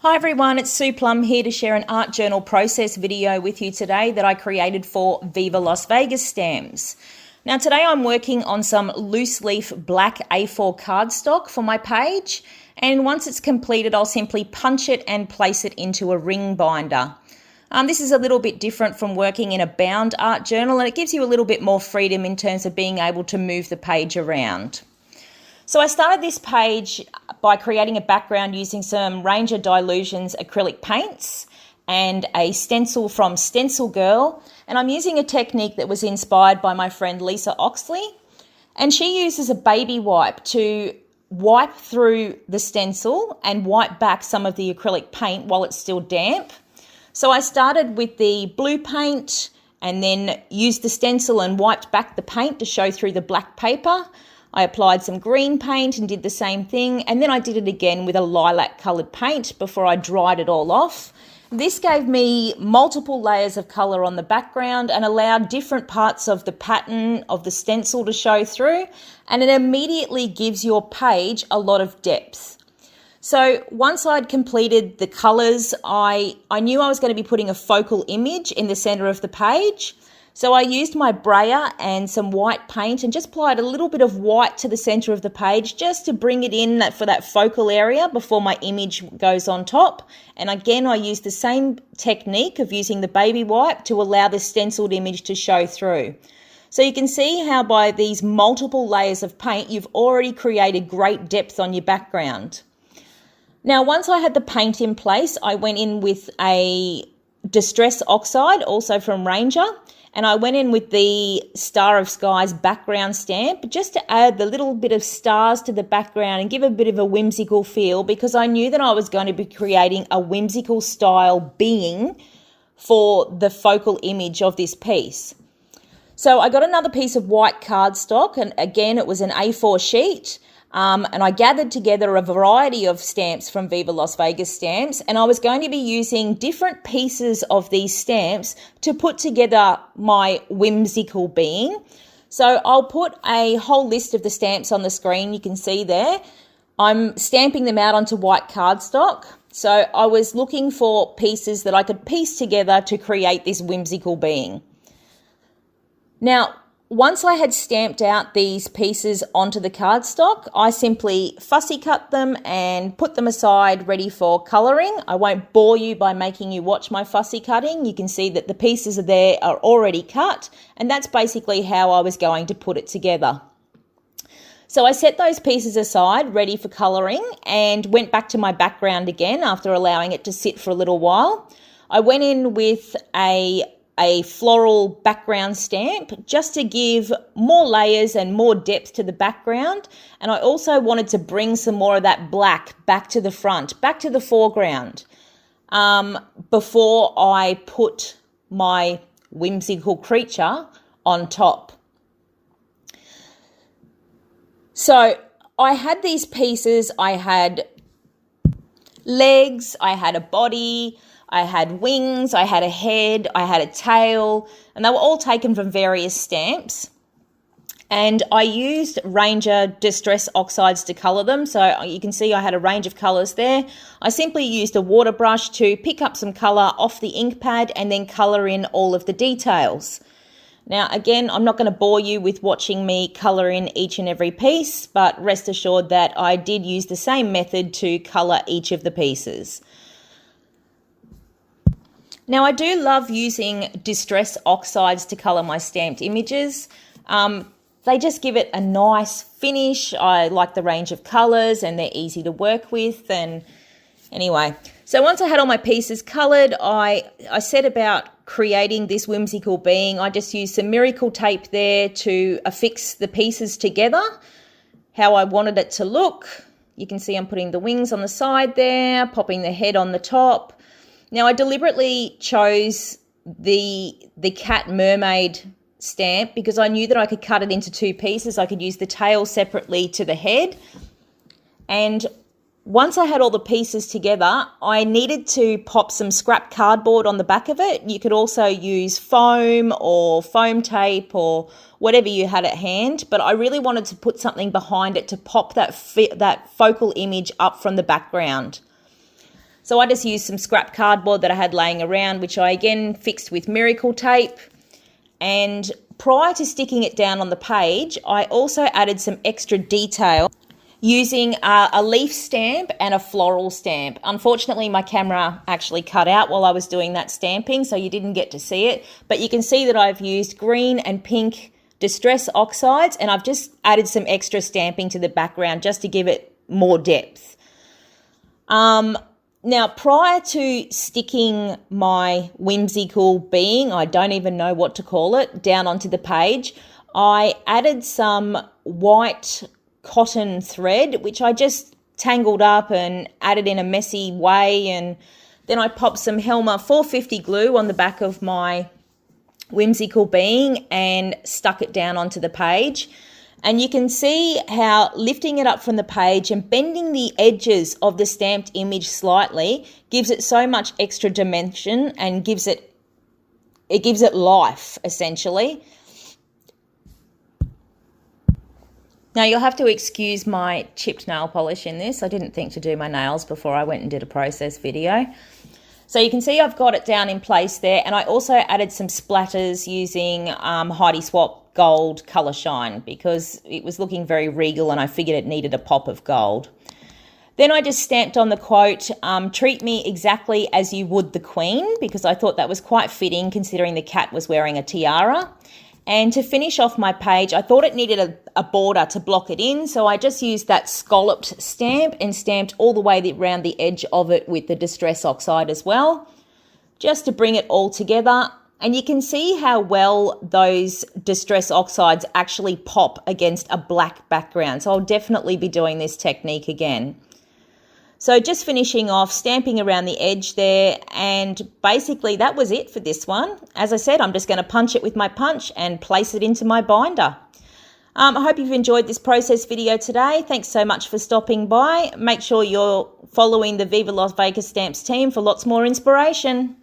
Hi everyone, it's Sue Plumb here to share an art journal process video with you today that I created for Viva Las VegaStamps. Now today I'm working on some loose leaf black A4 cardstock for my page, and once it's completed I'll simply punch it and place it into a ring binder. This is a little bit different from working in a bound art journal, and it gives you a little bit more freedom in terms of being able to move the page around. So I started this page by creating a background using some Ranger Dylusions acrylic paints and a stencil from Stencil Girl, and I'm using a technique that was inspired by my friend Lisa Oxley, and she uses a baby wipe to wipe through the stencil and wipe back some of the acrylic paint while it's still damp. So I started with the blue paint and then used the stencil and wiped back the paint to show through the black paper. I applied some green paint and did the same thing, and then I did it again with a lilac coloured paint before I dried it all off. This gave me multiple layers of colour on the background and allowed different parts of the pattern of the stencil to show through, and it immediately gives your page a lot of depth. So once I'd completed the colours, I knew I was going to be putting a focal image in the centre of the page. So I used my brayer and some white paint and just applied a little bit of white to the centre of the page just to bring it in for that focal area before my image goes on top. And again, I used the same technique of using the baby wipe to allow the stenciled image to show through. So you can see how by these multiple layers of paint, you've already created great depth on your background. Now, once I had the paint in place, I went in with a Distress Oxide, also from Ranger, and I went in with the Star of Skies background stamp just to add the little bit of stars to the background and give a bit of a whimsical feel, because I knew that I was going to be creating a whimsical style being for the focal image of this piece. So I got another piece of white cardstock, and again it was an A4 sheet. And I gathered together a variety of stamps from Viva Las VegaStamps, and I was going to be using different pieces of these stamps to put together my whimsical being. So I'll put a whole list of the stamps on the screen, you can see there. I'm stamping them out onto white cardstock. So I was looking for pieces that I could piece together to create this whimsical being. Now, once I had stamped out these pieces onto the cardstock, I simply fussy cut them and put them aside ready for colouring. I won't bore you by making you watch my fussy cutting. You can see that the pieces there are already cut, and that's basically how I was going to put it together. So I set those pieces aside ready for colouring and went back to my background again after allowing it to sit for a little while. I went in with a floral background stamp just to give more layers and more depth to the background, and I also wanted to bring some more of that black back to the front, back to the foreground, before I put my whimsical creature on top. So I had these pieces, I had legs, I had a body, I had wings, I had a head, I had a tail, and they were all taken from various stamps. And I used Ranger Distress Oxides to colour them, so you can see I had a range of colours there. I simply used a water brush to pick up some colour off the ink pad and then colour in all of the details. Now, again, I'm not going to bore you with watching me colour in each and every piece, but rest assured that I did use the same method to colour each of the pieces. Now, I do love using Distress Oxides to colour my stamped images. They just give it a nice finish. I like the range of colours and they're easy to work with. And anyway, so once I had all my pieces coloured, I set about creating this whimsical being. I just used some miracle tape there to affix the pieces together, how I wanted it to look. You can see I'm putting the wings on the side there, popping the head on the top. Now, I deliberately chose the cat mermaid stamp because I knew that I could cut it into two pieces. I could use the tail separately to the head. And once I had all the pieces together, I needed to pop some scrap cardboard on the back of it. You could also use foam or foam tape or whatever you had at hand, but I really wanted to put something behind it to pop that focal image up from the background. So I just used some scrap cardboard that I had laying around, which I again fixed with miracle tape. And prior to sticking it down on the page, I also added some extra detail using a leaf stamp and a floral stamp. Unfortunately, my camera actually cut out while I was doing that stamping, so you didn't get to see it. But you can see that I've used green and pink Distress Oxides, and I've just added some extra stamping to the background just to give it more depth. Now, prior to sticking my whimsical being, I don't even know what to call it, down onto the page, I added some white cotton thread, which I just tangled up and added in a messy way, and then I popped some Helmer 450 glue on the back of my whimsical being and stuck it down onto the page. And you can see how lifting it up from the page and bending the edges of the stamped image slightly gives it so much extra dimension and gives it life, essentially. Now, you'll have to excuse my chipped nail polish in this. I didn't think to do my nails before I went and did a process video. So you can see I've got it down in place there, and I also added some splatters using Heidi Swap Gold Colour Shine because it was looking very regal and I figured it needed a pop of gold. Then I just stamped on the quote, treat me exactly as you would the Queen, because I thought that was quite fitting considering the cat was wearing a tiara. And to finish off my page, I thought it needed a border to block it in, so I just used that scalloped stamp and stamped all the way around the edge of it with the Distress Oxide as well, just to bring it all together. And you can see how well those Distress Oxides actually pop against a black background, so I'll definitely be doing this technique again. So just finishing off, stamping around the edge there, and basically that was it for this one. As I said, I'm just going to punch it with my punch and place it into my binder. I hope you've enjoyed this process video today. Thanks so much for stopping by. Make sure you're following the Viva Las VegaStamps team for lots more inspiration.